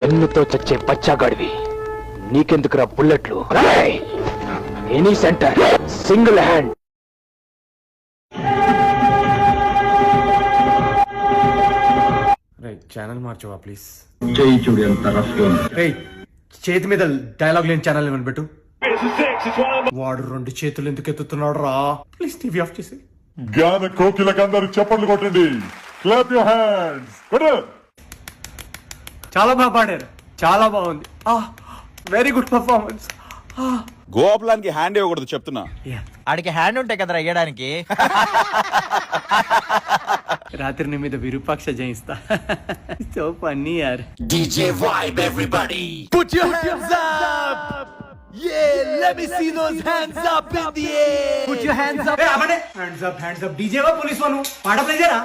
ఎన్నుతో చచ్చే బచ్చాగాడివి, నీకెందుకురా బుల్లెట్లు? Any center single hand. Channel మార్చవా ప్లీజ్? రేయ్, చేతి మీద డైలాగ్ లేని ఛానల్ ఏమని పెట్టు. వాడు 2 చేతులు ఎందుకు ఎత్తుతున్నాడు రా? ప్లీజ్ టీవీ ఆఫ్ చేసి. జ్ఞాన కోకిలకు అందరూ చప్పట్లు కొట్టండి. Clap your hands. చాలా బాగా పాడారు, చాలా బాగుంది. Very good performance. గోపాలానికి హ్యాండ్ ఇవ్వకూడదు చెప్తున్నా. ఆడికి హ్యాండ్ ఉంటాయి కదరా ఇయ్యడానికి. రాత్రి నీ మీద విరూపాక్ష జయిస్తా. సో ఫన్నీ యార్. DJ vibe everybody. Put your hands up. Yeah, let me see those hands up in the air. Put your hands up. Hands up, hands up. DJ వా పోలీస్ వా నువ్వు? పాట ప్లే చేయరా?